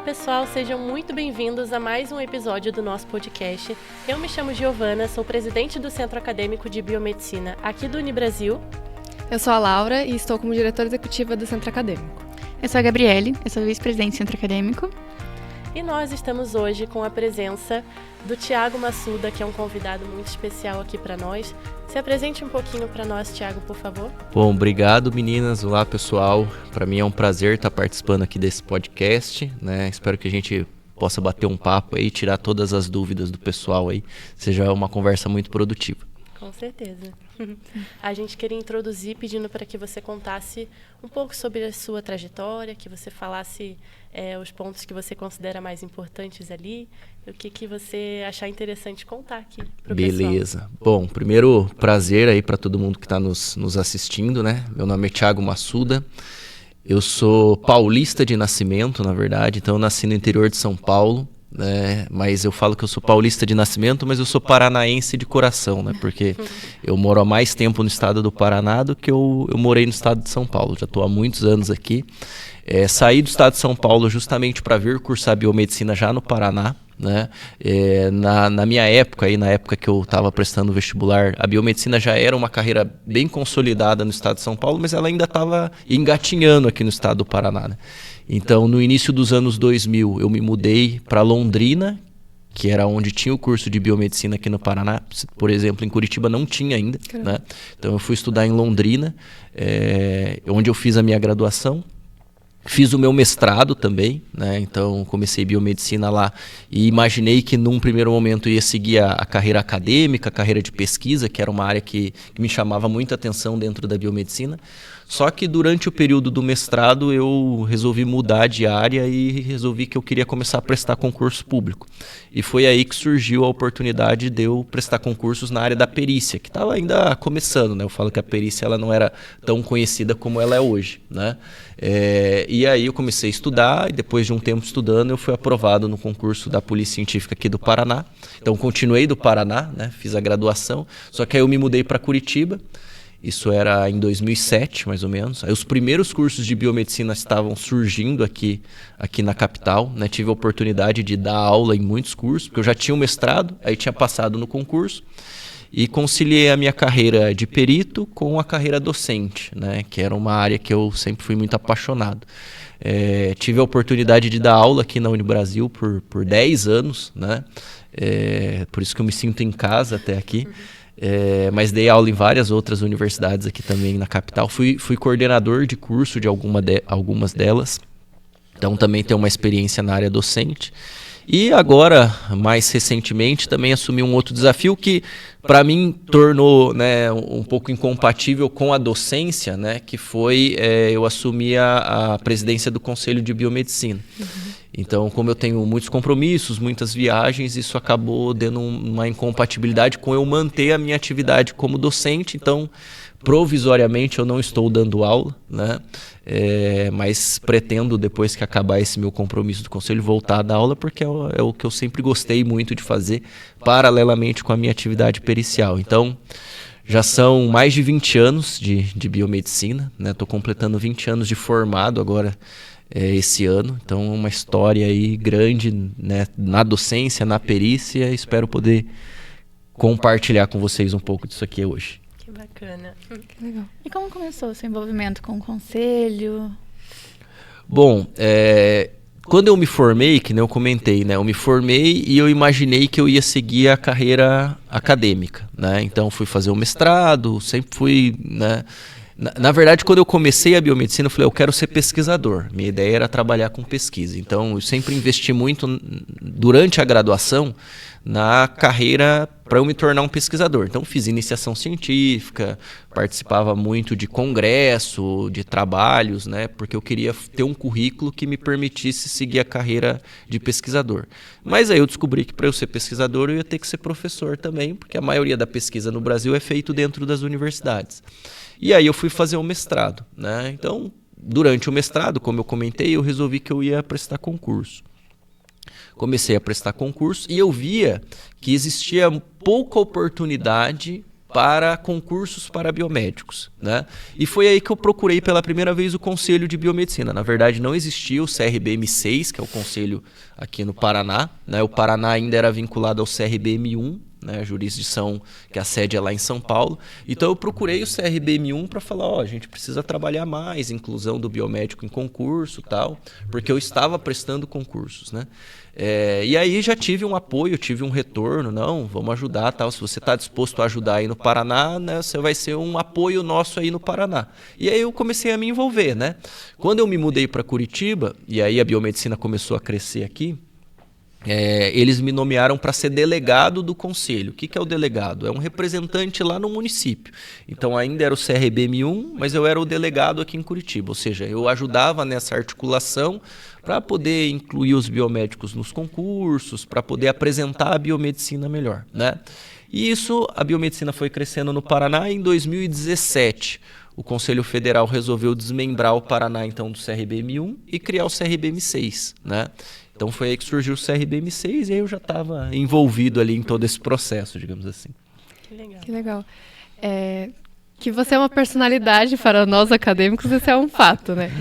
pessoal, sejam muito bem-vindos a mais um episódio do nosso podcast. Eu me chamo Giovana, sou presidente do Centro Acadêmico de Biomedicina aqui do Unibrasil. Eu sou a Laura e estou como diretora executiva do Centro Acadêmico. Eu sou a Gabriele, eu sou vice-presidente do Centro Acadêmico. E nós estamos hoje com a presença do Thiago Massuda, que é um convidado muito especial aqui para nós. Se apresente um pouquinho para nós, Thiago, por favor. Bom, obrigado meninas, olá pessoal. Para mim é um prazer estar participando aqui desse podcast, né? Espero que a gente possa bater um papo aí, tirar todas as dúvidas do pessoal aí, seja uma conversa muito produtiva. Com certeza. A gente queria introduzir pedindo para que você contasse um pouco sobre a sua trajetória, que você falasse os pontos que você considera mais importantes ali, o que você achar interessante contar aqui para o pessoal. Beleza. Bom, primeiro prazer aí para todo mundo que está nos assistindo, né? Meu nome é Thiago Massuda, eu sou paulista de nascimento, na verdade, então eu nasci no interior de São Paulo. Mas eu falo que eu sou paulista de nascimento, mas eu sou paranaense de coração, né? Porque eu moro há mais tempo no estado do Paraná do que eu morei no estado de São Paulo. Já estou há muitos anos aqui. Saí do estado de São Paulo justamente para vir cursar biomedicina já no Paraná, né? Na minha época, na época que eu estava prestando o vestibular, a biomedicina já era uma carreira bem consolidada no estado de São Paulo, mas ela ainda estava engatinhando aqui no estado do Paraná, né? Então, no início dos anos 2000, eu me mudei para Londrina, que era onde tinha o curso de biomedicina aqui no Paraná. Por exemplo, em Curitiba não tinha ainda, né? Então, eu fui estudar em Londrina, onde eu fiz a minha graduação. Fiz o meu mestrado também, né? Então comecei biomedicina lá e imaginei que num primeiro momento ia seguir a carreira acadêmica, a carreira de pesquisa, que era uma área que me chamava muita atenção dentro da biomedicina. Só que durante o período do mestrado eu resolvi mudar de área e resolvi que eu queria começar a prestar concurso público. E foi aí que surgiu a oportunidade de eu prestar concursos na área da perícia, que estava ainda começando, né? Eu falo que a perícia ela não era tão conhecida como ela é hoje, né? E aí eu comecei a estudar e depois de um tempo estudando eu fui aprovado no concurso da Polícia Científica aqui do Paraná. Então continuei do Paraná, né? Fiz a graduação, só que aí eu me mudei para Curitiba. Isso era em 2007, mais ou menos. Aí os primeiros cursos de biomedicina estavam surgindo aqui na capital, né? Tive a oportunidade de dar aula em muitos cursos, porque eu já tinha um mestrado, aí tinha passado no concurso. E conciliei a minha carreira de perito com a carreira docente, né? Que era uma área que eu sempre fui muito apaixonado. Tive a oportunidade de dar aula aqui na Unibrasil por 10 anos, né? Por isso que eu me sinto em casa até aqui. Mas dei aula em várias outras universidades aqui também na capital. Fui coordenador de curso de algumas delas. Então também tenho uma experiência na área docente. E agora, mais recentemente, também assumi um outro desafio que, para mim, tornou, né, um pouco incompatível com a docência, né, que foi eu assumir a presidência do Conselho de Biomedicina. Então, como eu tenho muitos compromissos, muitas viagens, isso acabou dando uma incompatibilidade com eu manter a minha atividade como docente. Então, provisoriamente, eu não estou dando aula, né? Mas pretendo, depois que acabar esse meu compromisso do conselho, voltar a dar aula, porque é o que eu sempre gostei muito de fazer, paralelamente com a minha atividade pericial. Então, já são mais de 20 anos de biomedicina, né? Estou completando 20 anos de formado agora, esse ano. Então, uma história aí grande, né? Na docência, na perícia. Espero poder compartilhar com vocês um pouco disso aqui hoje. Que bacana. Que legal. E como começou o seu envolvimento com o conselho? Bom, quando eu me formei, que nem eu comentei, né? Eu me formei e eu imaginei que eu ia seguir a carreira acadêmica, né? Então, fui fazer o mestrado, sempre fui, né? Na verdade, quando eu comecei a biomedicina, eu falei, eu quero ser pesquisador. Minha ideia era trabalhar com pesquisa. Então, eu sempre investi muito, durante a graduação, na carreira para eu me tornar um pesquisador. Então, fiz iniciação científica, participava muito de congresso, de trabalhos, né? Porque eu queria ter um currículo que me permitisse seguir a carreira de pesquisador. Mas aí eu descobri que para eu ser pesquisador, eu ia ter que ser professor também, porque a maioria da pesquisa no Brasil é feito dentro das universidades. E aí eu fui fazer um mestrado, né? Então, durante o mestrado, como eu comentei, eu resolvi que eu ia prestar concurso. Comecei a prestar concurso e eu via que existia pouca oportunidade para concursos para biomédicos, né? E foi aí que eu procurei pela primeira vez o Conselho de Biomedicina. Na verdade, não existia o CRBM6, que é o conselho aqui no Paraná, né? O Paraná ainda era vinculado ao CRBM1, né, a jurisdição que a sede é lá em São Paulo. Então eu procurei o CRBM1 para falar, a gente precisa trabalhar mais inclusão do biomédico em concurso e tal, porque eu estava prestando concursos, né? E aí já tive um apoio, tive um retorno, não, vamos ajudar, tal. Se você está disposto a ajudar aí no Paraná, né, você vai ser um apoio nosso aí no Paraná. E aí eu comecei a me envolver, né? Quando eu me mudei para Curitiba, e aí a biomedicina começou a crescer aqui, eles me nomearam para ser delegado do conselho. O que é o delegado? É um representante lá no município. Então ainda era o CRBM1, mas eu era o delegado aqui em Curitiba. Ou seja, eu ajudava nessa articulação para poder incluir os biomédicos nos concursos, para poder apresentar a biomedicina melhor, né? E isso, a biomedicina foi crescendo no Paraná. E em 2017, o Conselho Federal resolveu desmembrar o Paraná então do CRBM1 e criar o CRBM6, né? Então foi aí que surgiu o CRBM6 e aí eu já estava envolvido ali em todo esse processo, digamos assim. Que legal. Que legal. Que você é uma personalidade para nós acadêmicos, isso é um fato, né?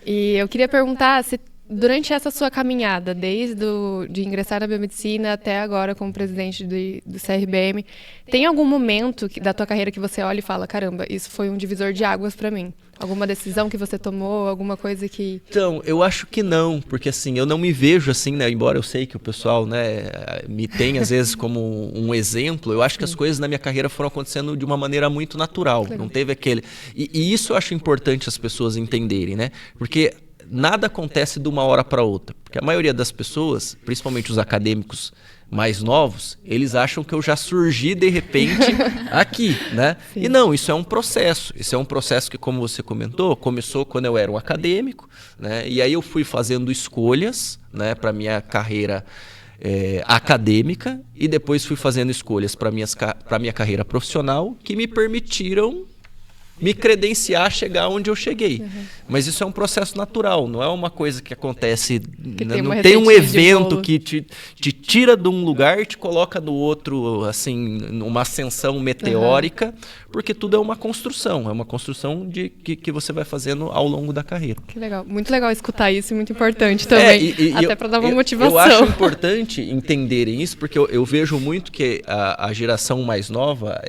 E eu queria perguntar se durante essa sua caminhada, desde de ingressar na biomedicina até agora como presidente do CRBM, tem algum momento da tua carreira que você olha e fala, caramba, isso foi um divisor de águas para mim? Alguma decisão que você tomou, alguma coisa que... Então, eu acho que não, porque assim, eu não me vejo assim, né, embora eu sei que o pessoal, né, me tem às vezes como um exemplo, eu acho que as coisas na minha carreira foram acontecendo de uma maneira muito natural, não teve aquele... E isso eu acho importante as pessoas entenderem, né, porque nada acontece de uma hora para outra, porque a maioria das pessoas, principalmente os acadêmicos mais novos, eles acham que eu já surgi de repente aqui, né? Sim. E não, isso é um processo. Isso é um processo que, como você comentou, começou quando eu era um acadêmico, né? E aí eu fui fazendo escolhas, né, para minha carreira acadêmica e depois fui fazendo escolhas para minha carreira profissional que me permitiram me credenciar a chegar onde eu cheguei. Mas isso é um processo natural, não é uma coisa que acontece... Não tem um evento que te tira de um lugar e te coloca no outro, assim, numa ascensão meteórica, porque tudo é uma construção que você vai fazendo ao longo da carreira. Que legal. Muito legal escutar isso e muito importante também, até para dar uma motivação. Eu acho importante entenderem isso, porque eu vejo muito que a geração mais nova,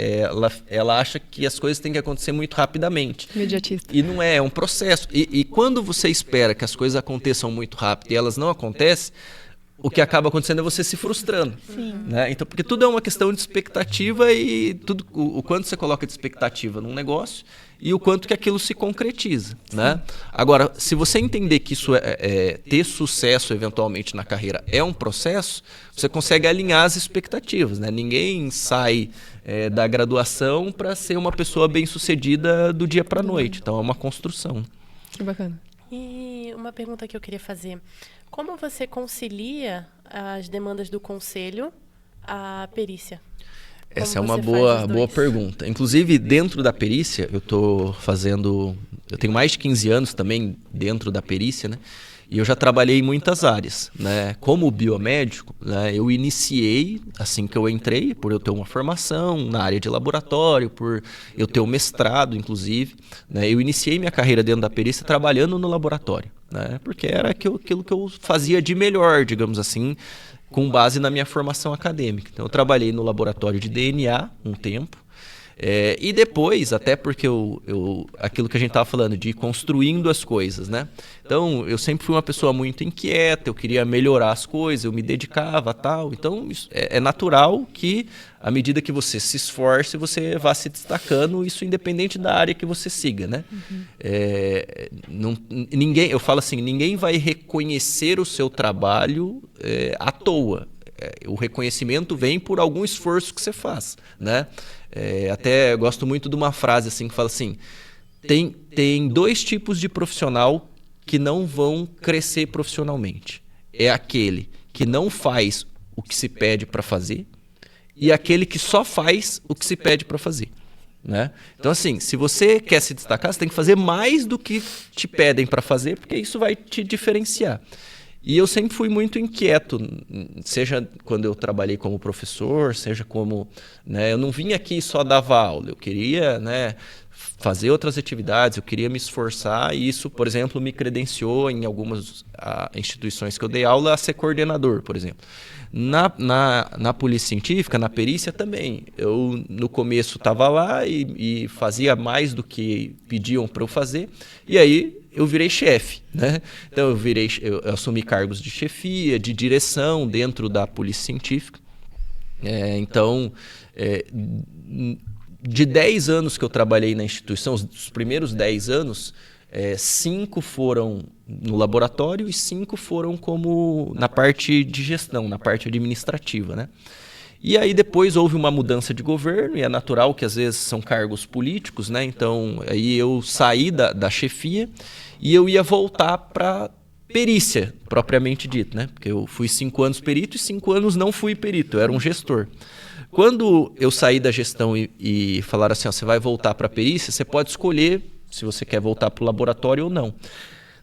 ela acha que as coisas têm que acontecer muito rapidamente. Imediatista. E não é um processo. E quando você espera que as coisas aconteçam muito rápido e elas não acontecem, o que acaba acontecendo é você se frustrando. Sim. Né? Então, porque tudo é uma questão de expectativa e o quanto você coloca de expectativa num negócio e o quanto que aquilo se concretiza. Né? Agora, se você entender que isso ter sucesso eventualmente na carreira é um processo, você consegue alinhar as expectativas. Né? Ninguém sai da graduação para ser uma pessoa bem-sucedida do dia para a noite. Então, é uma construção. Que bacana. E uma pergunta que eu queria fazer. Como você concilia as demandas do conselho à perícia? Essa é uma boa pergunta. Inclusive, dentro da perícia, eu tenho mais de 15 anos também dentro da perícia, né? E eu já trabalhei em muitas áreas, né? Como biomédico, né, eu iniciei, assim que eu entrei, por eu ter uma formação na área de laboratório, por eu ter um mestrado, inclusive, né, eu iniciei minha carreira dentro da perícia trabalhando no laboratório, né, porque era aquilo que eu fazia de melhor, digamos assim, com base na minha formação acadêmica. Então, eu trabalhei no laboratório de DNA um tempo, e depois, até porque aquilo que a gente estava falando, de ir construindo as coisas, né? Então, eu sempre fui uma pessoa muito inquieta, eu queria melhorar as coisas, eu me dedicava a tal. Então, é natural que, à medida que você se esforce, você vá se destacando, isso independente da área que você siga, né? Eu falo assim, ninguém vai reconhecer o seu trabalho à toa. O reconhecimento vem por algum esforço que você faz, né? Até eu gosto muito de uma frase assim que fala assim: tem dois tipos de profissional que não vão crescer profissionalmente. É aquele que não faz o que se pede para fazer e aquele que só faz o que se pede para fazer. Né? Então, assim, se você quer se destacar, você tem que fazer mais do que te pedem para fazer, porque isso vai te diferenciar. E eu sempre fui muito inquieto, seja quando eu trabalhei como professor, seja como, né, eu não vim aqui só dava aula, eu queria, né, fazer outras atividades, eu queria me esforçar, e isso, por exemplo, me credenciou em algumas instituições que eu dei aula a ser coordenador, por exemplo. Na polícia científica, na perícia também. Eu, no começo, estava lá e fazia mais do que pediam para eu fazer, e aí eu virei chefe, né? Então eu assumi cargos de chefia, de direção dentro da polícia científica. De 10 anos que eu trabalhei na instituição, os primeiros 10 anos, 5 foram no laboratório e 5 foram como na parte de gestão, na parte administrativa, né? E aí depois houve uma mudança de governo, e é natural que às vezes são cargos políticos, né? Então aí eu saí da chefia e eu ia voltar para perícia, propriamente dito, né? Porque eu fui 5 anos perito e 5 anos não fui perito, eu era um gestor. Quando eu saí da gestão e falaram assim, ó, você vai voltar para a perícia, você pode escolher se você quer voltar para o laboratório ou não.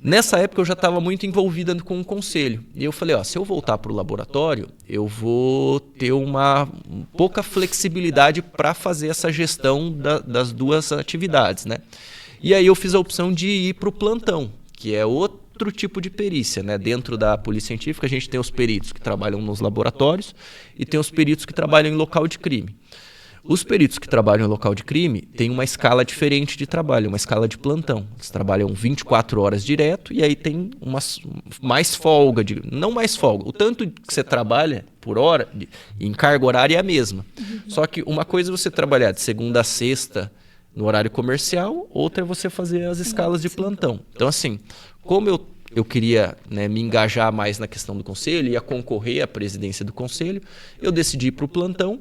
Nessa época eu já estava muito envolvida com o conselho. E eu falei, ó, se eu voltar para o laboratório, eu vou ter uma pouca flexibilidade para fazer essa gestão das duas atividades, né? E aí eu fiz a opção de ir para o plantão, que é outro tipo de perícia, né? Dentro da polícia científica a gente tem os peritos que trabalham nos laboratórios e tem os peritos que trabalham em local de crime. Os peritos que trabalham em local de crime têm uma escala diferente de trabalho, uma escala de plantão. Eles trabalham 24 horas direto e aí tem mais folga, não mais folga. O tanto que você trabalha por hora, em carga horária é a mesma. Só que uma coisa é você trabalhar de segunda a sexta no horário comercial, outra é você fazer as escalas de plantão. Então assim, como eu queria, né, me engajar mais na questão do conselho, ia concorrer à presidência do conselho, eu decidi ir para o plantão,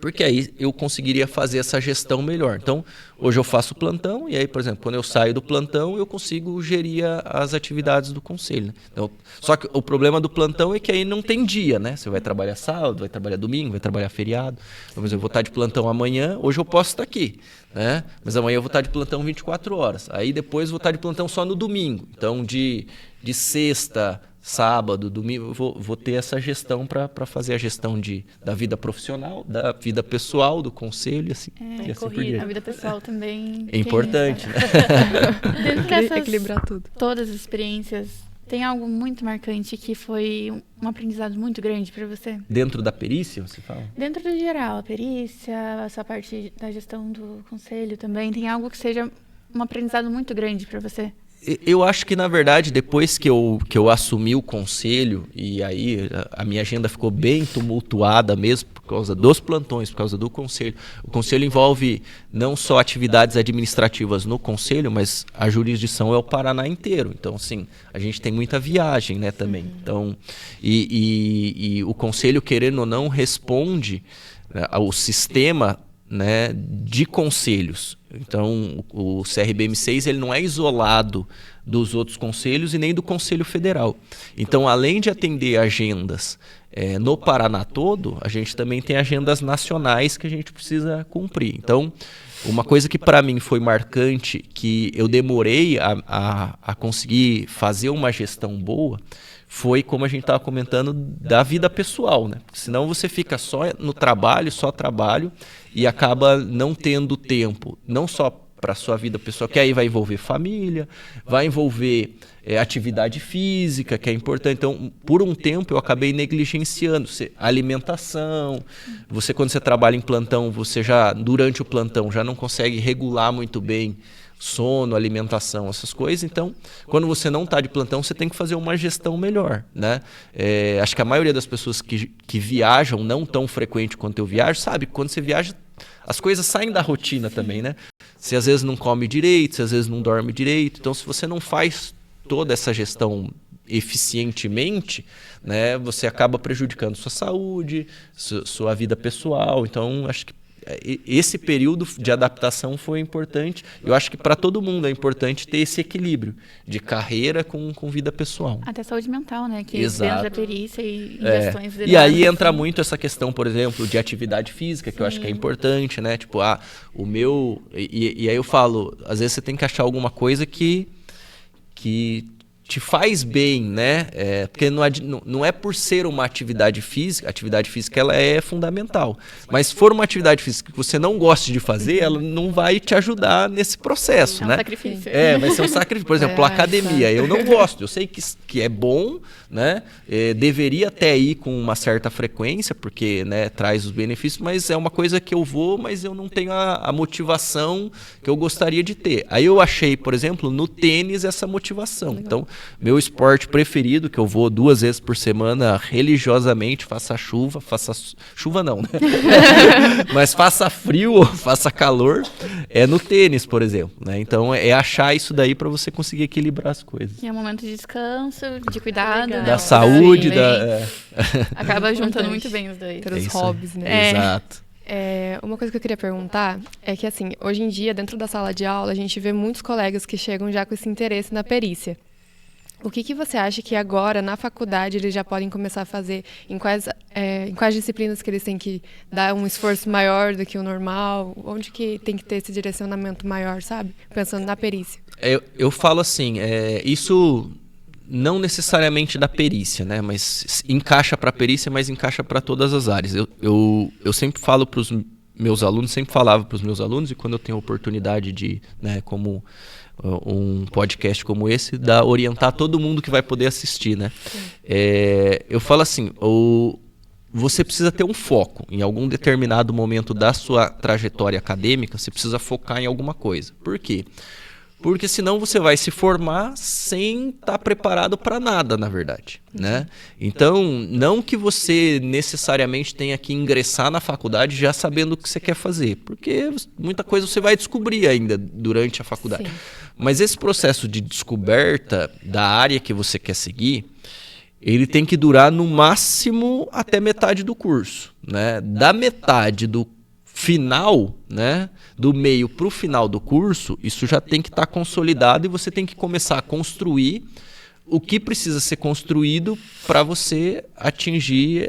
porque aí eu conseguiria fazer essa gestão melhor. Então, hoje eu faço plantão e aí, por exemplo, quando eu saio do plantão, eu consigo gerir as atividades do conselho, né? Então, só que o problema do plantão é que aí não tem dia, né? Você vai trabalhar sábado, vai trabalhar domingo, vai trabalhar feriado. Então, por exemplo, eu vou estar de plantão amanhã, hoje eu posso estar aqui, né? Mas amanhã eu vou estar de plantão 24 horas. Aí depois eu vou estar de plantão só no domingo. Então, de sexta, sábado, domingo, eu vou ter essa gestão para fazer a gestão da vida profissional, da vida pessoal, do conselho, assim, e assim por diante. A vida pessoal também é importante, né? Dentro dessas Equilibrar tudo. todas as experiências, tem algo muito marcante que foi um aprendizado muito grande para você? Dentro da perícia, você fala? Dentro do geral, a perícia, essa parte da gestão do conselho também, tem algo que seja um aprendizado muito grande para você? Eu acho que, na verdade, depois que eu assumi o conselho, e aí a minha agenda ficou bem tumultuada mesmo, por causa dos plantões, por causa do conselho. O conselho envolve não só atividades administrativas no conselho, mas a jurisdição é o Paraná inteiro. Então, assim, a gente tem muita viagem, né, também. Então, e o conselho, querendo ou não, responde, né, ao sistema, né, de conselhos. Então, o CRBM6 ele não é isolado dos outros conselhos e nem do Conselho Federal. Então, além de atender agendas no Paraná todo, a gente também tem agendas nacionais que a gente precisa cumprir. Então, uma coisa que para mim foi marcante, que eu demorei a conseguir fazer uma gestão boa, foi, como a gente estava comentando, da vida pessoal, né? Porque senão você fica só no trabalho, e acaba não tendo tempo, não só para a sua vida pessoal, que aí vai envolver família, vai envolver atividade física, que é importante. Então, por um tempo, eu acabei negligenciando alimentação. Você, quando você trabalha em plantão, você já, durante o plantão, já não consegue regular muito bem sono, alimentação, essas coisas. Então, quando você não está de plantão, você tem que fazer uma gestão melhor, né? Acho que a maioria das pessoas que viajam, não tão frequente quanto eu viajo, sabe que quando você viaja, as coisas saem da rotina também, né? Você às vezes não come direito, você às vezes não dorme direito. Então, se você não faz toda essa gestão eficientemente, né, você acaba prejudicando sua saúde, sua vida pessoal. Então, acho que esse período de adaptação foi importante. Eu acho que para todo mundo é importante ter esse equilíbrio de carreira com vida pessoal. Até saúde mental, né? Que Exato. dentro da perícia e gestões E aí entra muito essa questão, por exemplo, de atividade física, que eu acho que é importante, né? Tipo, o meu... E aí eu falo, às vezes você tem que achar alguma coisa que te faz bem, né? Porque não é por ser uma atividade física ela é fundamental. Mas se for uma atividade física que você não gosta de fazer, ela não vai te ajudar nesse processo, É um né? sacrifício. Vai ser um sacrifício. Por exemplo, a academia, eu não gosto. Eu sei que é bom, né? Deveria até ir com uma certa frequência, porque, né, traz os benefícios, mas é uma coisa que eu vou, mas eu não tenho a motivação que eu gostaria de ter. Aí eu achei, por exemplo, no tênis essa motivação. Então, meu esporte preferido, que eu vou 2 vezes por semana religiosamente, faça chuva não, né? Mas faça frio ou faça calor, é no tênis, por exemplo, né? Então é achar isso daí para você conseguir equilibrar as coisas. E é um momento de descanso, de cuidado, Legal. né? Da saúde, Acaba juntando Importante. muito bem os dois. Ter É os isso aí. hobbies, né? Exato. Uma coisa que eu queria perguntar é que, assim, hoje em dia, dentro da sala de aula, a gente vê muitos colegas que chegam já com esse interesse na perícia. O que você acha que agora, na faculdade, eles já podem começar a fazer? Em quais disciplinas que eles têm que dar um esforço maior do que o normal? Onde que tem que ter esse direcionamento maior, sabe? Pensando na perícia. Eu falo assim, isso não necessariamente da perícia, né? Mas encaixa para a perícia, mas encaixa para todas as áreas. Eu sempre falo para os meus alunos, sempre falava para os meus alunos, e quando eu tenho a oportunidade de, né, como um podcast como esse, orientar todo mundo que vai poder assistir, né? Eu falo assim, você precisa ter um foco. Em algum determinado momento da sua trajetória acadêmica, você precisa focar em alguma coisa. Por quê? Porque senão você vai se formar sem estar preparado para nada, na verdade, né? Então, não que você necessariamente tenha que ingressar na faculdade já sabendo o que você quer fazer, porque muita coisa você vai descobrir ainda durante a faculdade. Sim. Mas esse processo de descoberta da área que você quer seguir, ele tem que durar no máximo até metade do curso, né? Da metade do final, né, do meio para o final do curso, isso já tem que estar consolidado e você tem que começar a construir o que precisa ser construído para você atingir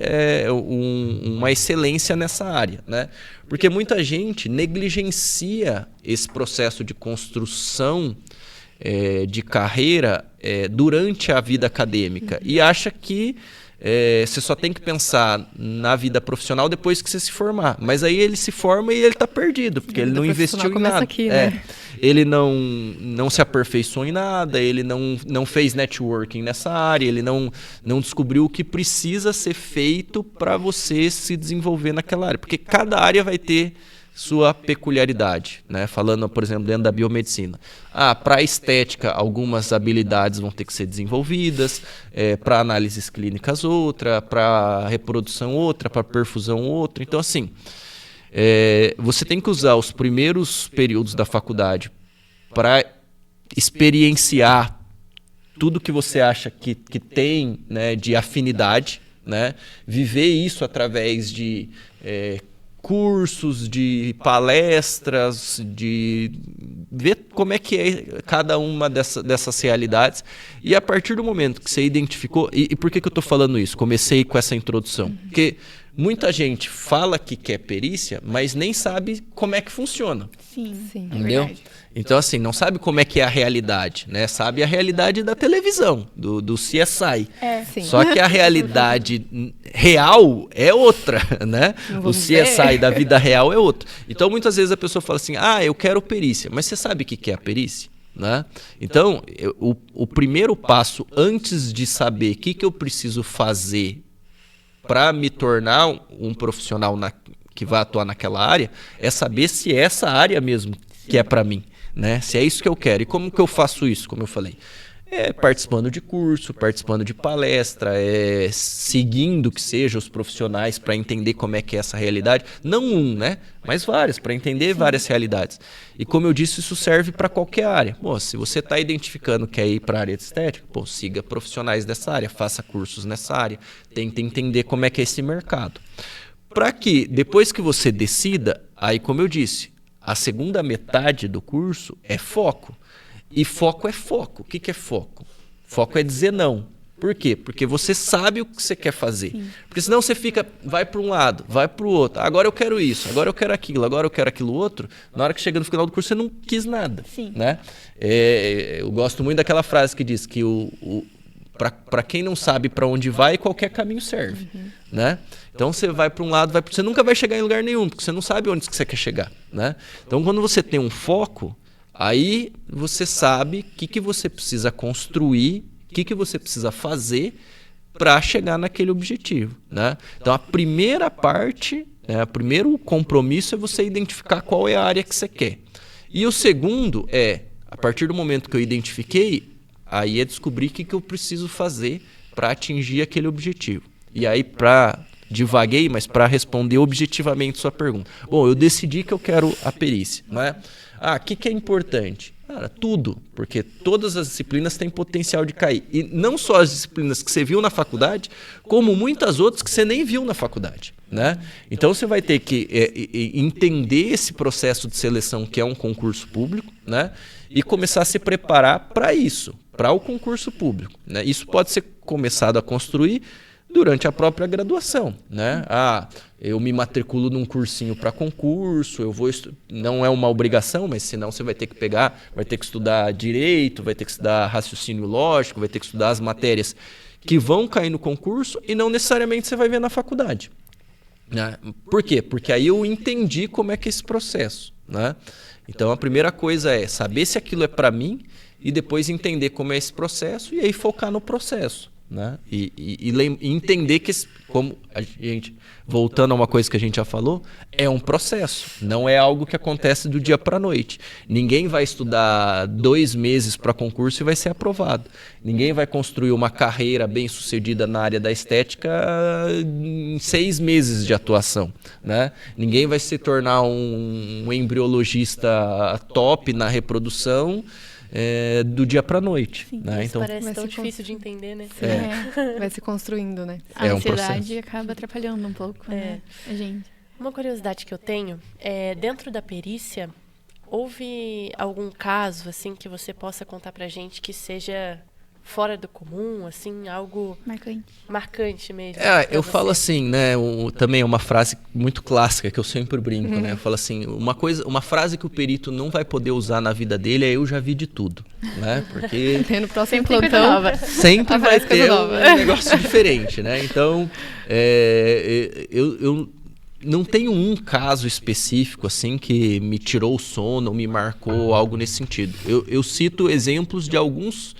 uma excelência nessa área, né? Porque muita gente negligencia esse processo de construção de carreira durante a vida acadêmica e acha que você só tem que pensar na vida profissional depois que você se formar. Mas aí ele se forma e ele está perdido, porque ele não investiu em nada. Aqui, né? Ele não se aperfeiçoou em nada, ele não fez networking nessa área, ele não descobriu o que precisa ser feito para você se desenvolver naquela área. Porque cada área vai ter sua peculiaridade, né? Falando, por exemplo, dentro da biomedicina. Para a estética, algumas habilidades vão ter que ser desenvolvidas, para análises clínicas outra, para reprodução outra, para perfusão outra. Então, assim, você tem que usar os primeiros períodos da faculdade para experienciar tudo que você acha que tem, né, de afinidade, né? Viver isso através de cursos, de palestras, de ver como é que é cada uma dessas realidades. E a partir do momento que você identificou... E por que eu estou falando isso? Comecei com essa introdução. Porque muita gente fala que quer perícia, mas nem sabe como é que funciona. Sim, Entendeu? verdade. Então, assim, não sabe como é que é a realidade, né? Sabe a realidade da televisão, do CSI. Sim. Só que a realidade real é outra, né? O CSI da vida real é outro. Então, muitas vezes a pessoa fala assim, eu quero perícia. Mas você sabe o que é a perícia? Né? Então, o primeiro passo, antes de saber o que eu preciso fazer para me tornar um profissional que vai atuar naquela área, é saber se é essa área mesmo que é para mim, né? Se é isso que eu quero. E como que eu faço isso, como eu falei? Participando de curso, participando de palestra, seguindo que seja os profissionais para entender como é que é essa realidade. Não né? Mas várias, para entender várias realidades. E como eu disse, isso serve para qualquer área. Se você está identificando que quer ir para a área de estética, siga profissionais dessa área, faça cursos nessa área, tente entender como é que é esse mercado. Para que, depois que você decida, aí como eu disse, a segunda metade do curso é foco. E foco é foco. O que é foco? Foco é dizer não. Por quê? Porque você sabe o que você quer fazer. Porque senão você vai para um lado, vai para o outro. Agora eu quero isso, agora eu quero aquilo, agora eu quero aquilo outro. Na hora que chega no final do curso, você não quis nada. Né? Eu gosto muito daquela frase que diz que para quem não sabe para onde vai, qualquer caminho serve. Né? Então você vai para um lado, você nunca vai chegar em lugar nenhum, porque você não sabe onde que você quer chegar. Né? Então quando você tem um foco, aí você sabe o que você precisa construir, o que você precisa fazer para chegar naquele objetivo. Né? Então a primeira parte, o primeiro compromisso é você identificar qual é a área que você quer. E o segundo a partir do momento que eu identifiquei, aí é descobrir o que eu preciso fazer para atingir aquele objetivo. E aí, divaguei, mas para responder objetivamente sua pergunta. Bom, eu decidi que eu quero a perícia. Né? O que é importante? Cara, tudo, porque todas as disciplinas têm potencial de cair. E não só as disciplinas que você viu na faculdade, como muitas outras que você nem viu na faculdade. Né? Então você vai ter que entender esse processo de seleção que é um concurso público, né? E começar a se preparar para isso, para o concurso público. Né? Isso pode ser começado a construir durante a própria graduação, né? Eu me matriculo num cursinho para concurso, não é uma obrigação, mas senão você vai ter que estudar direito, vai ter que estudar raciocínio lógico, vai ter que estudar as matérias que vão cair no concurso e não necessariamente você vai ver na faculdade. Né? Por quê? Porque aí eu entendi como é que é esse processo. Né? Então a primeira coisa é saber se aquilo é para mim e depois entender como é esse processo e aí focar no processo. Né? E entender que, como a gente, voltando a uma coisa que a gente já falou, é um processo, não é algo que acontece do dia para a noite. Ninguém vai estudar 2 meses para concurso e vai ser aprovado. Ninguém vai construir uma carreira bem sucedida na área da estética em 6 meses de atuação. Né? Ninguém vai se tornar um embriologista top na reprodução do dia para a noite. Né? Então, parece tão difícil de entender, né? Vai se construindo, né? A ansiedade acaba atrapalhando um pouco, né? Gente. Uma curiosidade que eu tenho dentro da perícia, houve algum caso assim que você possa contar pra gente que seja fora do comum, assim, algo marcante mesmo? Eu falo assim, né? Também é uma frase muito clássica que eu sempre brinco, né? Eu falo assim, uma frase que o perito não vai poder usar na vida dele é eu já vi de tudo, né? Porque no próximo plantão sempre vai ter um negócio diferente, né? Então, eu não tenho um caso específico assim que me tirou o sono ou me marcou algo nesse sentido. Eu cito exemplos de alguns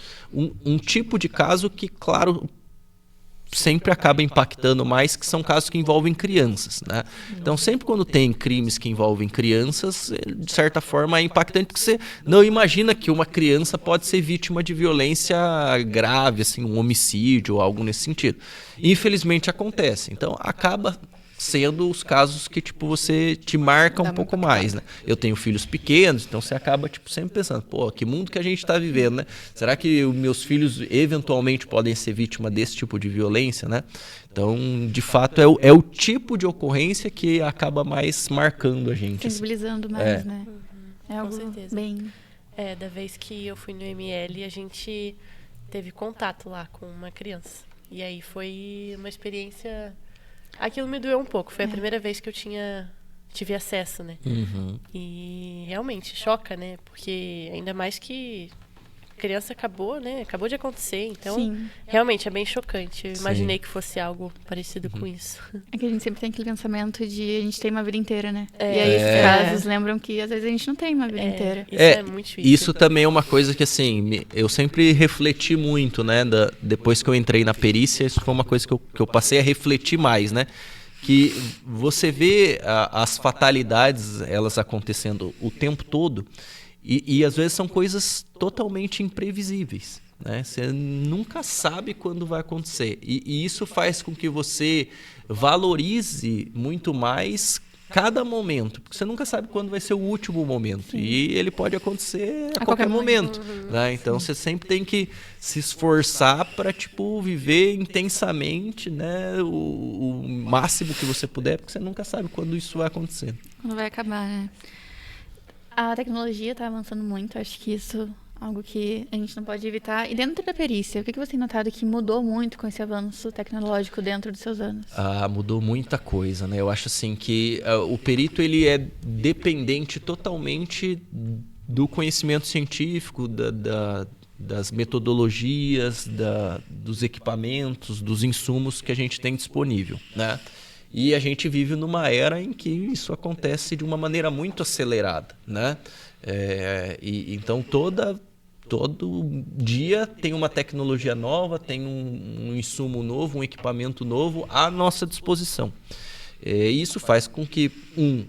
um tipo de caso que, claro, sempre acaba impactando mais, que são casos que envolvem crianças, né? Então, sempre quando tem crimes que envolvem crianças, de certa forma é impactante, porque você não imagina que uma criança pode ser vítima de violência grave, assim, um homicídio ou algo nesse sentido. Infelizmente acontece. Então, acaba sendo os casos que, tipo, você te marca um pouco mais, né? Eu tenho filhos pequenos, então você acaba, tipo, sempre pensando, pô, que mundo que a gente tá vivendo, né? Será que os meus filhos eventualmente podem ser vítima desse tipo de violência, né? Então, de fato, é o tipo de ocorrência que acaba mais marcando a gente. Sensibilizando mais, né? É algo com certeza. Bem... da vez que eu fui no ML, a gente teve contato lá com uma criança. E aí foi uma experiência... Aquilo me doeu um pouco. Foi a primeira vez que eu tive acesso, né? E realmente choca, né? Porque ainda mais que a criança acabou, né? Acabou de acontecer. Então, realmente é bem chocante. Eu imaginei que fosse algo parecido com isso. É que a gente sempre tem aquele pensamento de a gente tem uma vida inteira, né? E aí esses casos lembram que às vezes a gente não tem uma vida inteira. Isso é muito difícil. Isso também é uma coisa que, assim, eu sempre refleti muito, né? Depois que eu entrei na perícia, isso foi uma coisa que eu passei a refletir mais, né? Que você vê as fatalidades, elas acontecendo o tempo todo, e às vezes são coisas totalmente imprevisíveis, né? Você nunca sabe quando vai acontecer. E isso faz com que você valorize muito mais cada momento, porque você nunca sabe quando vai ser o último momento. E ele pode acontecer a qualquer momento. Né? Então você sempre tem que se esforçar para, tipo, viver intensamente, né, o máximo que você puder, porque você nunca sabe quando isso vai acontecer. Quando vai acabar, né? A tecnologia está avançando muito, acho que isso algo que a gente não pode evitar. E dentro da perícia, o que você tem notado que mudou muito com esse avanço tecnológico dentro dos seus anos? Mudou muita coisa, né? Eu acho assim que o perito ele é dependente totalmente do conhecimento científico, das metodologias, dos equipamentos, dos insumos que a gente tem disponível, né? E a gente vive numa era em que isso acontece de uma maneira muito acelerada, né? Então todo dia tem uma tecnologia nova, tem um insumo novo, um equipamento novo à nossa disposição. Isso faz com que,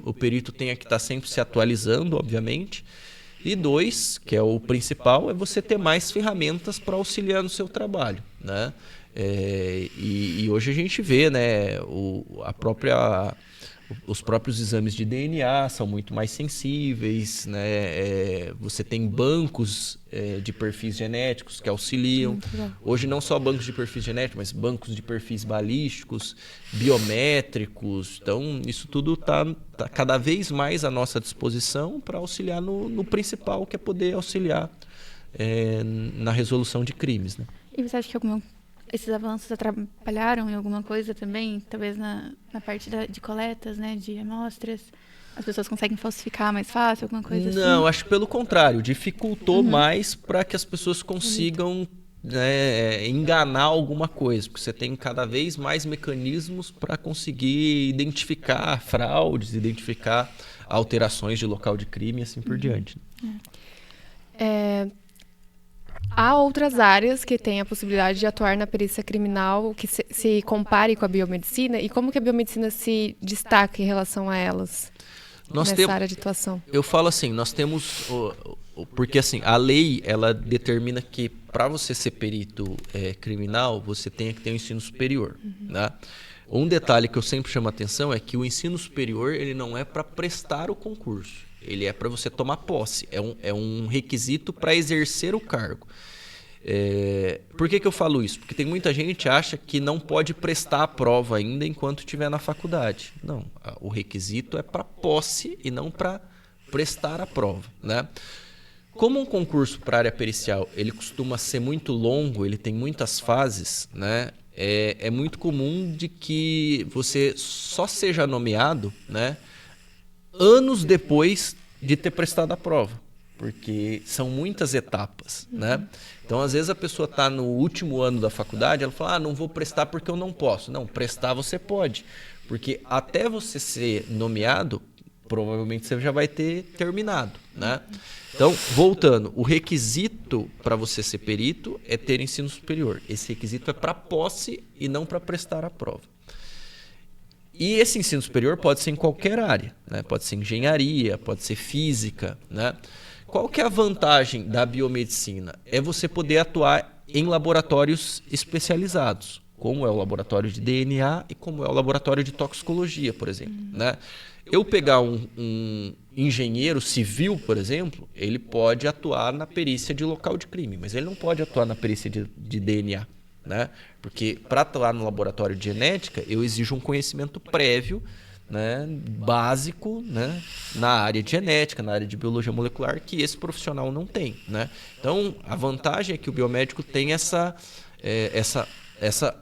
o perito tenha que estar sempre se atualizando, obviamente, e 2, que é o principal, é você ter mais ferramentas para auxiliar no seu trabalho, né? E hoje a gente vê, né, os próprios exames de DNA são muito mais sensíveis, né? Você tem bancos de perfis genéticos que auxiliam. Hoje não só bancos de perfis genéticos, mas bancos de perfis balísticos, biométricos. Então, isso tudo está cada vez mais à nossa disposição para auxiliar no principal, que é poder auxiliar na resolução de crimes, né? E você acha que esses avanços atrapalharam em alguma coisa também? Talvez na parte de coletas, né, de amostras? As pessoas conseguem falsificar mais fácil, alguma coisa assim? Não, acho que pelo contrário. Dificultou mais para que as pessoas consigam enganar alguma coisa. Porque você tem cada vez mais mecanismos para conseguir identificar fraudes, identificar alterações de local de crime e assim por diante. Há outras áreas que têm a possibilidade de atuar na perícia criminal que se compare com a biomedicina, e como que a biomedicina se destaca em relação a elas nessa área de atuação? Eu falo assim, nós temos... Porque assim, a lei ela determina que para você ser perito criminal, você tem que ter um ensino superior, né? Um detalhe que eu sempre chamo a atenção é que o ensino superior ele não é para prestar o concurso. Ele é para você tomar posse. É um requisito para exercer o cargo. Por que eu falo isso? Porque tem muita gente que acha que não pode prestar a prova ainda enquanto estiver na faculdade. Não, o requisito é para posse e não para prestar a prova, né? Como um concurso para a área pericial ele costuma ser muito longo, ele tem muitas fases, né? É muito comum de que você só seja nomeado, né, anos depois de ter prestado a prova, porque são muitas etapas, né? Então, às vezes a pessoa está no último ano da faculdade, ela fala, não vou prestar porque eu não posso. Não, prestar você pode, porque até você ser nomeado, provavelmente você já vai ter terminado, né? Então, voltando, o requisito para você ser perito é ter ensino superior. Esse requisito é para posse e não para prestar a prova. E esse ensino superior pode ser em qualquer área, né? Pode ser engenharia, pode ser física, né? Qual que é a vantagem da biomedicina? É você poder atuar em laboratórios especializados, como é o laboratório de DNA e como é o laboratório de toxicologia, por exemplo, né? Eu pegar um engenheiro civil, por exemplo, ele pode atuar na perícia de local de crime, mas ele não pode atuar na perícia de DNA. Né? Porque para atuar no laboratório de genética, eu exijo um conhecimento prévio, né, básico, né, na área de genética, na área de biologia molecular, que esse profissional não tem. Né? Então, a vantagem é que o biomédico tem essa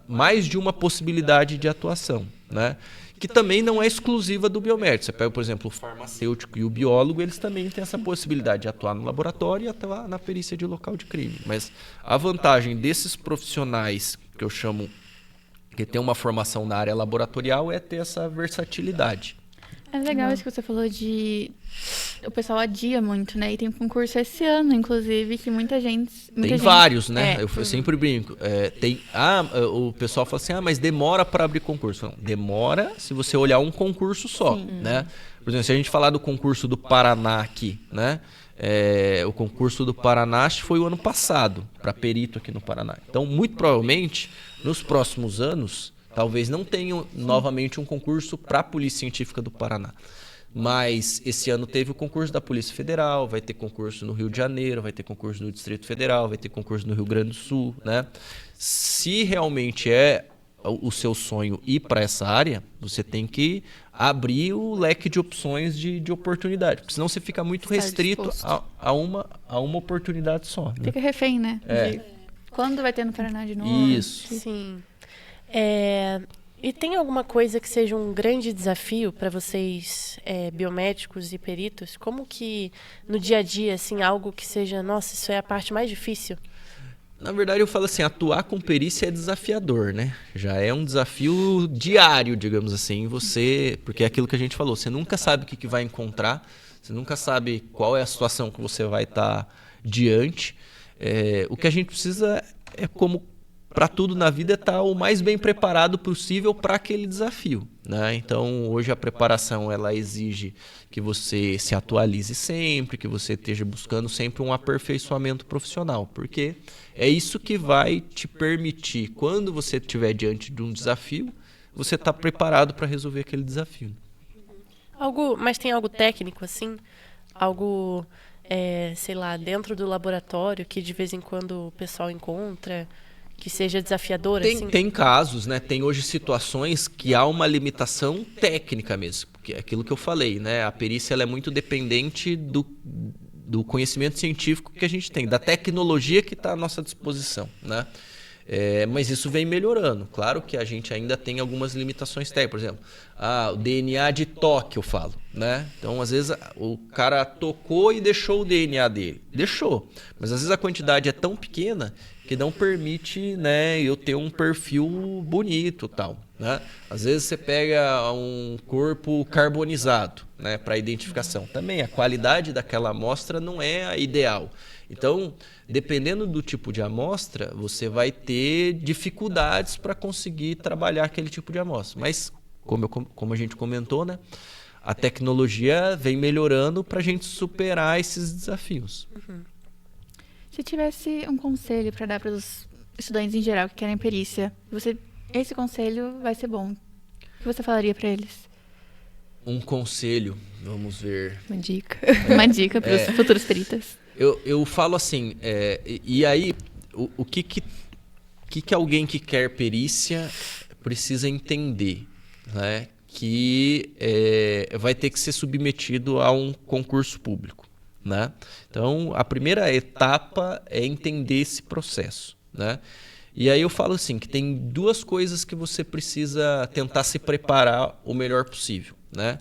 mais de uma possibilidade de atuação, né? Que também não é exclusiva do biomédico. Você pega, por exemplo, o farmacêutico e o biólogo, eles também têm essa possibilidade de atuar no laboratório e atuar na perícia de local de crime. Mas a vantagem desses profissionais, que eu chamo, que tem uma formação na área laboratorial, é ter essa versatilidade. É legal isso que você falou de... O pessoal adia muito, né? E tem um concurso esse ano, inclusive, que muita gente... Tem vários, né? Eu sempre brinco. O pessoal fala assim, mas demora para abrir concurso. Não, demora se você olhar um concurso só, né? Por exemplo, se a gente falar do concurso do Paraná aqui, né? O concurso do Paraná foi o ano passado, para perito aqui no Paraná. Então, muito provavelmente, nos próximos anos... Talvez não tenham novamente um concurso para a Polícia Científica do Paraná. Mas esse ano teve o concurso da Polícia Federal, vai ter concurso no Rio de Janeiro, vai ter concurso no Distrito Federal, vai ter concurso no Rio Grande do Sul, né? Se realmente é o seu sonho ir para essa área, você tem que abrir o leque de opções de oportunidade. Porque senão você fica muito restrito a uma oportunidade só. Né? Fica refém, né? É. Quando vai ter no Paraná de novo? Isso. Sim. E tem alguma coisa que seja um grande desafio para vocês, biomédicos e peritos? Como que no dia a dia, assim, algo que seja, nossa, isso é a parte mais difícil? Na verdade, eu falo assim, atuar com perícia é desafiador, né? Já é um desafio diário, digamos assim, porque é aquilo que a gente falou, você nunca sabe o que vai encontrar, você nunca sabe qual é a situação que você vai estar diante. O que a gente precisa como para tudo na vida, estar o mais bem preparado possível para aquele desafio, né? Então, hoje a preparação ela exige que você se atualize sempre, que você esteja buscando sempre um aperfeiçoamento profissional, porque é isso que vai te permitir, quando você estiver diante de um desafio, você estar preparado para resolver aquele desafio. Mas tem algo técnico, assim? Algo, sei lá, dentro do laboratório que de vez em quando o pessoal encontra... que seja desafiador, assim? Tem casos, né? Tem hoje situações que há uma limitação técnica mesmo. Porque é aquilo que eu falei, né? A perícia ela é muito dependente do conhecimento científico que a gente tem, da tecnologia que está à nossa disposição, né? Mas isso vem melhorando. Claro que a gente ainda tem algumas limitações técnicas. Por exemplo, o DNA de toque, eu falo, né? Então, às vezes, o cara tocou e deixou o DNA dele. Deixou. Mas, às vezes, a quantidade é tão pequena que não permite, né, eu ter um perfil bonito, tal, né? Às vezes você pega um corpo carbonizado, né, para identificação. Também a qualidade daquela amostra não é a ideal. Então, dependendo do tipo de amostra, você vai ter dificuldades para conseguir trabalhar aquele tipo de amostra. Mas, como a gente comentou, né, a tecnologia vem melhorando para a gente superar esses desafios. Uhum. Se tivesse um conselho para dar para os estudantes em geral que querem perícia, esse conselho vai ser bom. O que você falaria para eles? Um conselho, vamos ver. Uma dica. Uma dica para os futuros peritas. Eu falo assim, e aí, o que alguém que quer perícia precisa entender, né? Que vai ter que ser submetido a um concurso público. Né? Então, a primeira etapa é entender esse processo, né? E aí eu falo assim, que tem duas coisas que você precisa tentar se preparar o melhor possível, né?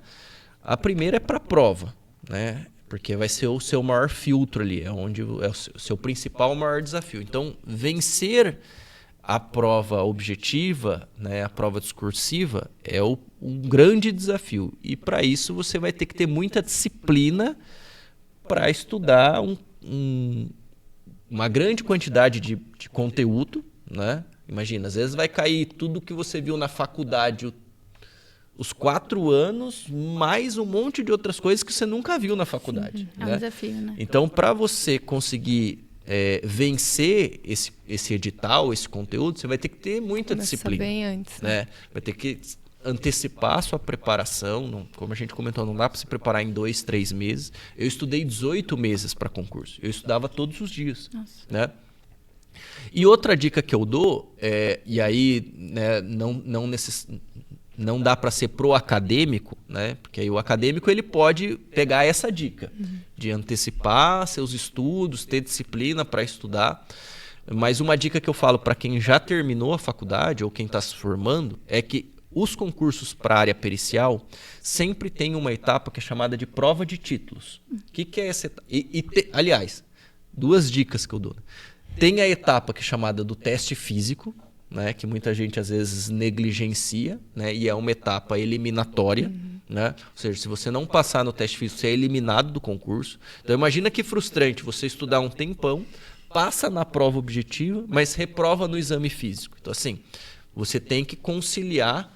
A primeira é para a prova, né? Porque vai ser o seu maior filtro ali, é o seu principal maior desafio. Então, vencer a prova objetiva, né, a prova discursiva, é um grande desafio. E para isso você vai ter que ter muita disciplina para estudar uma grande quantidade de conteúdo, né? Imagina, às vezes vai cair tudo que você viu na faculdade, os 4 anos, mais um monte de outras coisas que você nunca viu na faculdade. Sim, né? Um desafio, né? Então, para você conseguir vencer esse edital, esse conteúdo, você vai ter que ter muita disciplina. Bem antes, né? Vai ter que antecipar a sua preparação, como a gente comentou, não dá para se preparar em 2, 3 meses. Eu estudei 18 meses para concurso. Eu estudava todos os dias. Nossa. Né? E outra dica que eu dou, e aí, né, não dá para ser pro acadêmico, né? Porque aí o acadêmico ele pode pegar essa dica de antecipar seus estudos, ter disciplina para estudar. Mas uma dica que eu falo para quem já terminou a faculdade ou quem está se formando é que os concursos para a área pericial sempre tem uma etapa que é chamada de prova de títulos. O que é essa etapa? Aliás, 2 dicas que eu dou. Tem a etapa que é chamada do teste físico, né, que muita gente às vezes negligencia, né, e é uma etapa eliminatória. Né? Ou seja, se você não passar no teste físico, você é eliminado do concurso. Então imagina que frustrante você estudar um tempão, passa na prova objetiva, mas reprova no exame físico. Então assim, você tem que conciliar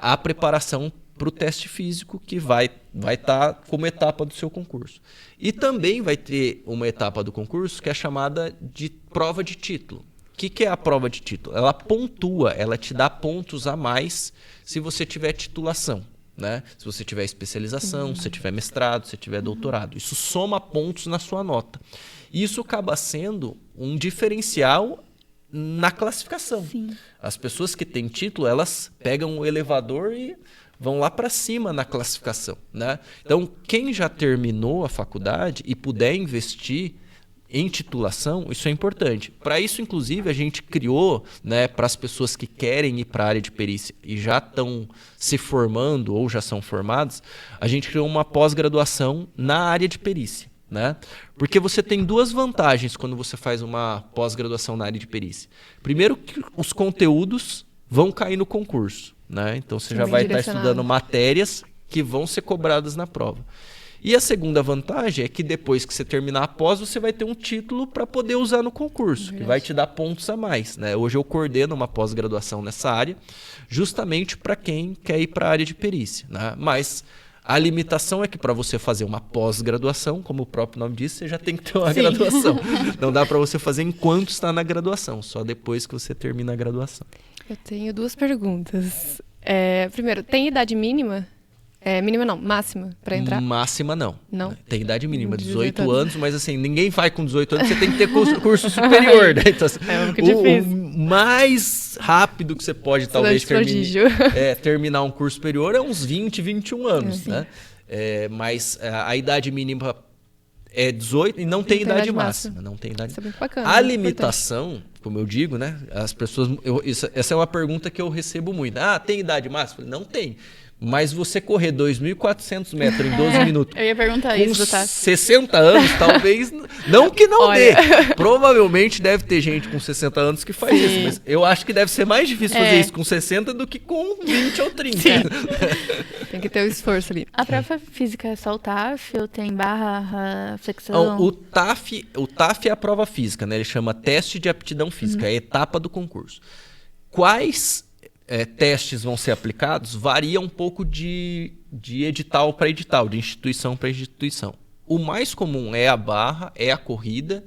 a preparação para o teste físico que vai estar como etapa do seu concurso. E também vai ter uma etapa do concurso que é chamada de prova de título. O que é a prova de título? Ela pontua, ela te dá pontos a mais se você tiver titulação. Né? Se você tiver especialização, se você tiver mestrado, se você tiver doutorado. Isso soma pontos na sua nota. Isso acaba sendo um diferencial na classificação. Sim. As pessoas que têm título, elas pegam o elevador e vão lá para cima na classificação, né? Então, quem já terminou a faculdade e puder investir em titulação, isso é importante. Para isso, inclusive, a gente criou, né, para as pessoas que querem ir para a área de perícia e já estão se formando ou já são formados, a gente criou uma pós-graduação na área de perícia, né? Porque você tem duas vantagens quando você faz uma pós-graduação na área de perícia. Primeiro, que os conteúdos vão cair no concurso, né? Então você já vai estar estudando matérias que vão ser cobradas na prova. E a segunda vantagem é que depois que você terminar a pós, você vai ter um título para poder usar no concurso, que vai te dar pontos a mais, né? Hoje eu coordeno uma pós-graduação nessa área, justamente para quem quer ir para a área de perícia, né? Mas a limitação é que para você fazer uma pós-graduação, como o próprio nome diz, você já tem que ter uma graduação. Não dá para você fazer enquanto está na graduação, só depois que você termina a graduação. Eu tenho duas perguntas. Primeiro, tem idade mínima? Mínima não, máxima para entrar? Máxima não. Não? Tem idade mínima, 18 anos, mas assim, ninguém vai com 18 anos, você tem que ter curso superior, né? Então, assim, um pouco difícil. O mais rápido que você pode talvez terminar um curso superior é uns 20, 21 anos, né? Mas a idade mínima é 18 e não tem idade máxima. Não tem idade. Isso é muito bacana. A limitação, como eu digo, né? As pessoas, essa é uma pergunta que eu recebo muito. Tem idade máxima? Não tem. Mas você correr 2.400 metros em 12 minutos. Eu ia perguntar com isso, tá? 60 anos, talvez. Não que não dê. Provavelmente deve ter gente com 60 anos que faz isso. Mas eu acho que deve ser mais difícil fazer isso com 60 do que com 20 ou 30. Tem que ter o esforço ali. A prova física é só o TAF ou tem barra, flexão? Não, o TAF é a prova física, né? Ele chama teste de aptidão física, é a etapa do concurso. Quais testes vão ser aplicados varia um pouco de edital para edital, de instituição para instituição. O mais comum é a barra, é a corrida.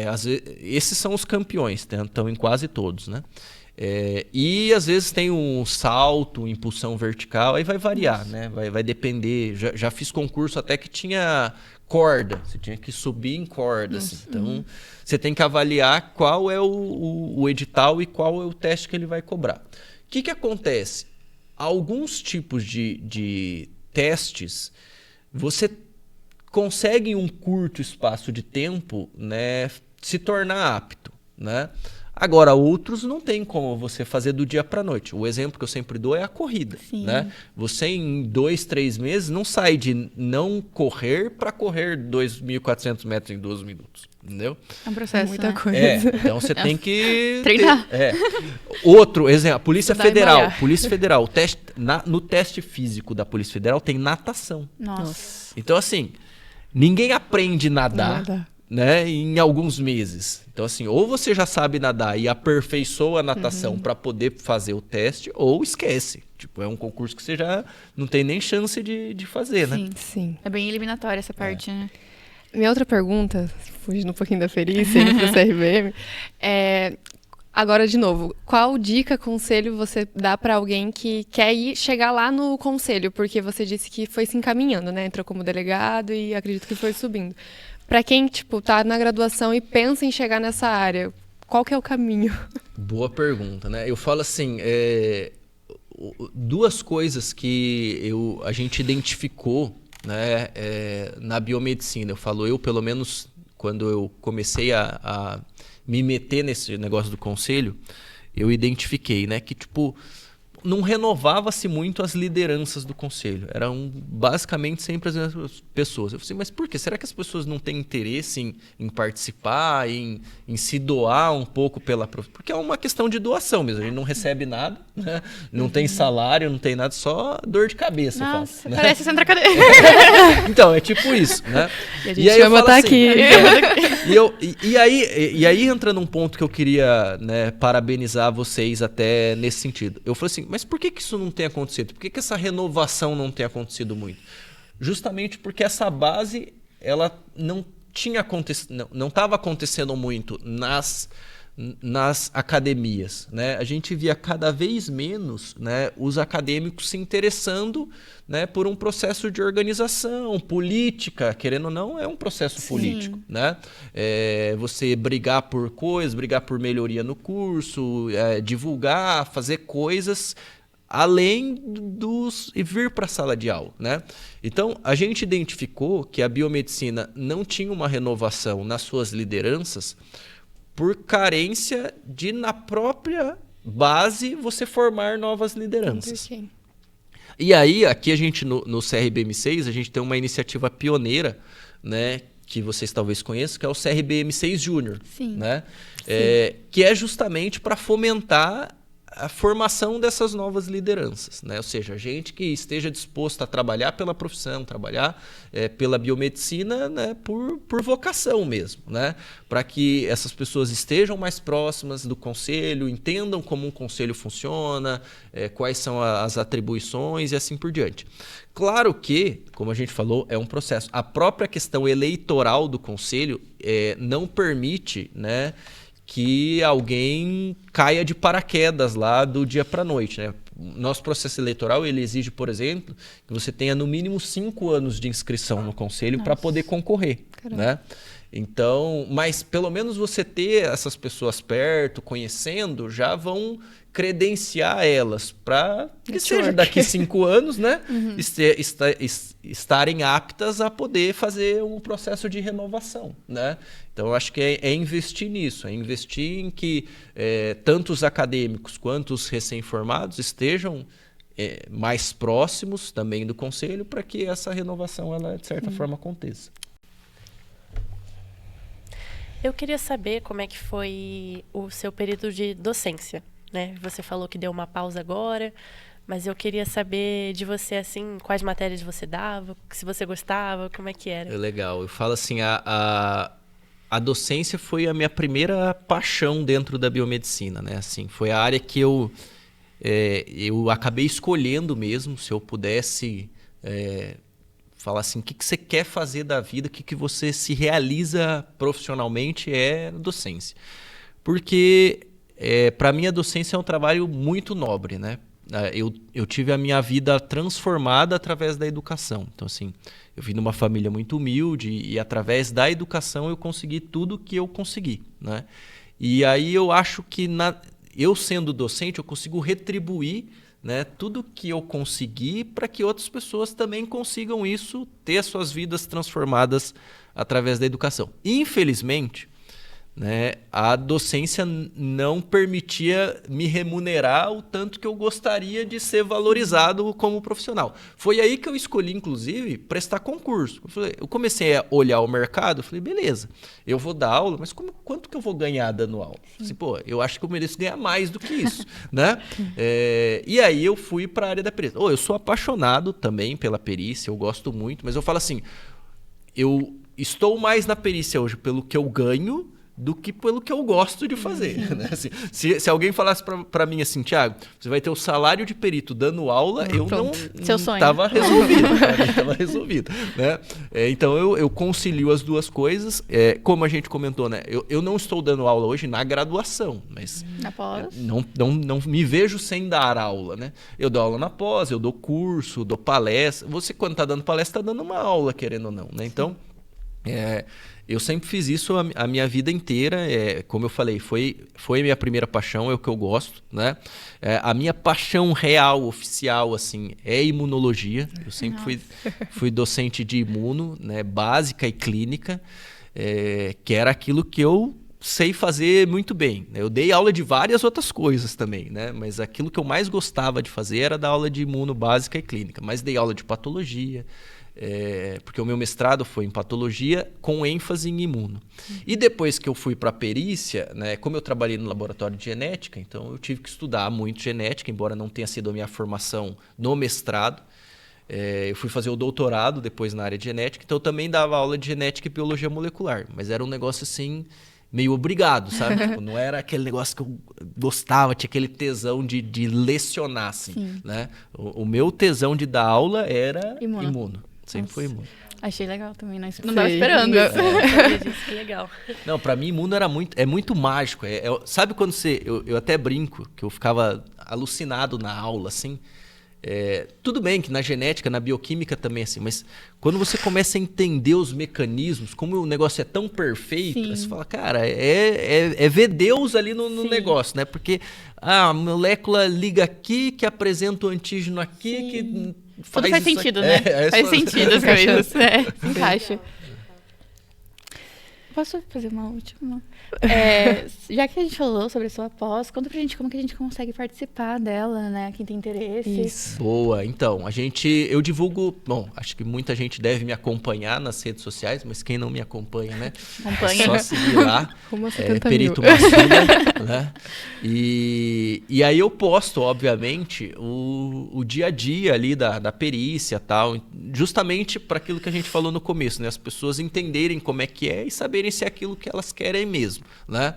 Às vezes, esses são os campeões, estão em quase todos, né? E às vezes tem um salto, impulsão vertical, aí vai variar, né? Vai depender. Já fiz concurso até que tinha corda, você tinha que subir em corda. Assim. Então, você tem que avaliar qual é o edital e qual é o teste que ele vai cobrar. O que acontece? Alguns tipos de testes, você consegue em um curto espaço de tempo, né, se tornar apto, né? Agora, outros não tem como você fazer do dia para a noite. O exemplo que eu sempre dou é a corrida. Né? Você, em 2, 3 meses, não sai de não correr para correr 2.400 metros em 12 minutos. Entendeu? É um processo, muita coisa. Então, você tem que treinar. Outro exemplo, a Polícia Federal. Polícia Federal. No teste físico da Polícia Federal tem natação. Nossa. Então, assim, ninguém aprende a nadar. Né, em alguns meses. Então, assim, ou você já sabe nadar e aperfeiçoa a natação para poder fazer o teste, ou esquece. Tipo, é um concurso que você já não tem nem chance de fazer, né? Sim. É bem eliminatória essa parte, né? Minha outra pergunta, fugindo um pouquinho da perícia, indo para o CRBM, agora, de novo, qual dica, conselho você dá para alguém que quer chegar lá no conselho? Porque você disse que foi se encaminhando, né? Entrou como delegado e acredito que foi subindo. Para quem, tá na graduação e pensa em chegar nessa área, qual que é o caminho? Boa pergunta, né? Eu falo assim, duas coisas que a gente identificou, né, na biomedicina. Eu pelo menos, quando eu comecei a me meter nesse negócio do conselho, eu identifiquei, né, que, não renovava-se muito as lideranças do conselho. Eram basicamente sempre as mesmas pessoas. Eu falei assim, mas por quê? Será que as pessoas não têm interesse em participar, em se doar um pouco pela profissão? Porque é uma questão de doação mesmo. A gente não recebe nada, né? Não tem salário, não tem nada, só dor de cabeça. Nossa, né? parece centro acadêmico. Então, é tipo isso, né? E a gente vai botar aqui. E aí entra num ponto que eu queria, né, parabenizar vocês até nesse sentido. Eu falei assim, mas por que isso não tem acontecido? Por que essa renovação não tem acontecido muito? Justamente porque essa base, ela não tinha acontecido, não estava acontecendo muito nas academias, né? A gente via cada vez menos, né, os acadêmicos se interessando, né, por um processo de organização, política, querendo ou não, é um processo político, né? Você brigar por coisas, brigar por melhoria no curso, divulgar, fazer coisas além e vir para a sala de aula, né? Então, a gente identificou que a biomedicina não tinha uma renovação nas suas lideranças por carência de, na própria base, você formar novas lideranças. E aí, aqui a gente, no CRBM6, a gente tem uma iniciativa pioneira, né, que vocês talvez conheçam, que é o CRBM6 Júnior, né? Que é justamente para fomentar a formação dessas novas lideranças, né? Ou seja, gente que esteja disposta a trabalhar pela profissão, trabalhar pela biomedicina, né? por vocação mesmo, né? Para que essas pessoas estejam mais próximas do conselho, entendam como um conselho funciona, quais são as atribuições e assim por diante. Claro que, como a gente falou, é um processo. A própria questão eleitoral do conselho não permite, né, que alguém caia de paraquedas lá do dia para a noite, né? Nosso processo eleitoral, ele exige, por exemplo, que você tenha no mínimo 5 anos de inscrição no conselho para poder concorrer, né? Então, mas pelo menos você ter essas pessoas perto, conhecendo, já vão credenciar elas para que seja daqui 5 anos, né? Estarem aptas a poder fazer um processo de renovação, né? Então, eu acho que é investir nisso, é investir em que tanto os acadêmicos quanto os recém-formados estejam mais próximos também do conselho para que essa renovação, ela, de certa forma, aconteça. Eu queria saber como é que foi o seu período de docência, né? Você falou que deu uma pausa agora, mas eu queria saber de você, assim, quais matérias você dava, se você gostava, como é que era. Legal. Eu falo assim, a docência foi a minha primeira paixão dentro da biomedicina, né? Assim, foi a área que eu acabei escolhendo mesmo, se eu pudesse falar assim, o que você quer fazer da vida, o que você se realiza profissionalmente é a docência. Porque, para mim, a docência é um trabalho muito nobre, né? Eu tive a minha vida transformada através da educação. Então, assim, eu vim de uma família muito humilde e através da educação eu consegui tudo que eu consegui, né? E aí eu acho que eu sendo docente eu consigo retribuir, né, tudo que eu consegui para que outras pessoas também consigam isso, ter suas vidas transformadas através da educação. Infelizmente, né, a docência não permitia me remunerar o tanto que eu gostaria de ser valorizado como profissional. Foi aí que eu escolhi, inclusive, prestar concurso. Eu comecei a olhar o mercado, falei, beleza, eu vou dar aula, mas quanto que eu vou ganhar dando aula? Assim, eu acho que eu mereço ganhar mais do que isso, né? E aí eu fui para a área da perícia. Eu sou apaixonado também pela perícia, eu gosto muito, mas eu falo assim, eu estou mais na perícia hoje pelo que eu ganho do que pelo que eu gosto de fazer, né? Assim, se alguém falasse para mim assim, Thiago, você vai ter o salário de perito dando aula, eu não estava resolvido, estava resolvido, né? Então eu concilio as duas coisas, como a gente comentou, né? Eu não estou dando aula hoje na graduação, mas na pós? Não me vejo sem dar aula, né? Eu dou aula na pós, eu dou curso, dou palestra. Você quando está dando palestra está dando uma aula, querendo ou não, né? Então eu sempre fiz isso a minha vida inteira, como eu falei, foi a minha primeira paixão, é o que eu gosto, né? A minha paixão real, oficial, assim, é imunologia. Eu sempre fui docente de imuno, né? Básica e clínica, que era aquilo que eu sei fazer muito bem. Eu dei aula de várias outras coisas também, né? Mas aquilo que eu mais gostava de fazer era dar aula de imuno básica e clínica. Mas dei aula de patologia, porque o meu mestrado foi em patologia com ênfase em imuno. E depois que eu fui para a perícia, né, como eu trabalhei no laboratório de genética, então eu tive que estudar muito genética, embora não tenha sido a minha formação no mestrado. Eu fui fazer o doutorado depois na área de genética, então eu também dava aula de genética e biologia molecular, mas era um negócio assim meio obrigado, sabe? Tipo, não era aquele negócio que eu gostava, tinha aquele tesão de lecionar, assim, né? O meu tesão de dar aula era imuno. Sempre foi imuno. Achei legal também, não tava Sim. esperando Não. isso. Sabia disso, que legal. Não, pra mim, imuno é muito mágico. Sabe quando eu até brinco, que eu ficava alucinado na aula, assim. Tudo bem que na genética, na bioquímica também, assim, mas quando você começa a entender os mecanismos, como o negócio é tão perfeito, Sim. você fala, cara, é ver Deus ali no negócio, né? Porque a molécula liga aqui, que apresenta o antígeno aqui, Sim. que Tudo faz isso sentido, aqui. né? Faz sentido as coisas. Encaixa. Posso fazer uma última? Já que a gente falou sobre a sua pós, conta pra gente como que a gente consegue participar dela, né? Quem tem interesse. Isso. Boa, então, eu divulgo, bom, acho que muita gente deve me acompanhar nas redes sociais, mas quem não me acompanha, né? Acompanha. É só seguir lá, Rumo a 70 Perito mil. Massuda, né? E aí eu posto, obviamente, o dia a dia ali da perícia e tal, justamente para aquilo que a gente falou no começo, né? As pessoas entenderem como é que é e saberem se é aquilo que elas querem mesmo, né?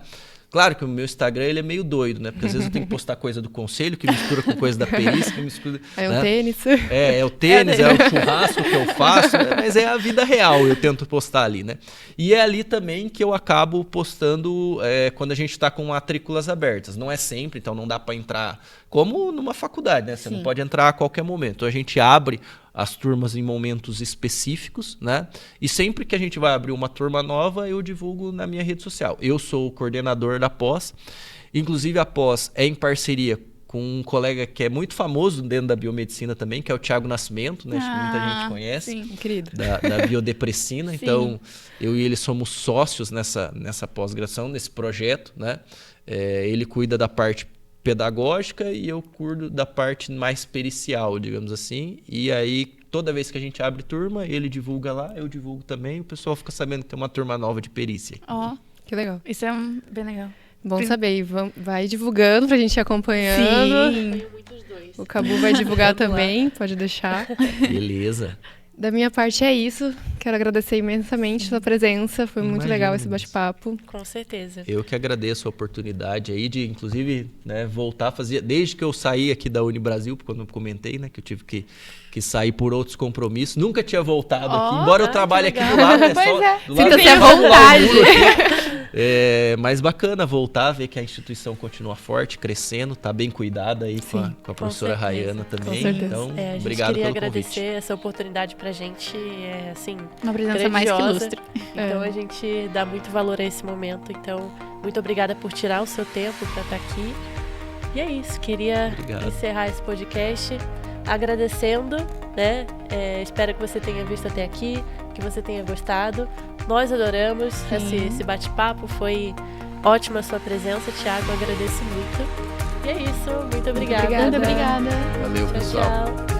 Claro que o meu Instagram ele é meio doido, né? Porque às vezes eu tenho que postar coisa do conselho, que mistura com coisa da perícia, que mistura... Aí né? o tênis. É o tênis, é o churrasco que eu faço, né? Mas é a vida real, eu tento postar ali, né? E é ali também que eu acabo postando quando a gente está com matrículas abertas. Não é sempre, então não dá para entrar como numa faculdade, né? Você não pode entrar a qualquer momento. Então a gente abre as turmas em momentos específicos, né? E sempre que a gente vai abrir uma turma nova, eu divulgo na minha rede social. Eu sou o coordenador da pós, inclusive a pós é em parceria com um colega que é muito famoso dentro da biomedicina também, que é o Thiago Nascimento, né? Acho que muita gente conhece. Sim. Querido. Da biodepressina. Sim. Então, eu e ele somos sócios nessa pós-graduação, nesse projeto, né? Ele cuida da parte pedagógica e eu cuido da parte mais pericial, digamos assim. E aí, toda vez que a gente abre turma, ele divulga lá, eu divulgo também, o pessoal fica sabendo que tem uma turma nova de perícia. Ó, Que legal. isso é bem legal. Bom saber. E vai divulgando pra gente ir acompanhando. Sim. Tenho muitos dois. O Cabu vai divulgar também, pode deixar. Beleza. Da minha parte é isso. Quero agradecer imensamente a sua presença. Foi muito Imagina, legal esse Inês. bate-papo. Com certeza. Eu que agradeço a oportunidade aí de, inclusive, né, voltar a fazer... Desde que eu saí aqui da Unibrasil, quando eu comentei, né, que eu tive que sair por outros compromissos. Nunca tinha voltado aqui, embora eu trabalhe aqui do lado, né? Pois Só é. do lado Sinta-se do à vontade. muro aqui. Mas bacana voltar, ver que a instituição continua forte, crescendo, tá bem cuidada aí com a professora certeza. Rayana também. certeza. Então, A gente obrigado queria pelo agradecer convite. essa oportunidade pra gente, assim, Uma presença mais que grandiosa. ilustre. Então a gente dá muito valor a esse momento. Então, muito obrigada por tirar o seu tempo para estar aqui. E é isso, queria Obrigado. encerrar esse podcast agradecendo, né? Espero que você tenha visto até aqui, que você tenha gostado. Nós adoramos esse bate-papo, foi ótima a sua presença, Thiago, agradeço muito. E é isso, muito obrigada. Muito obrigada. Valeu, Tchau, pessoal. tchau.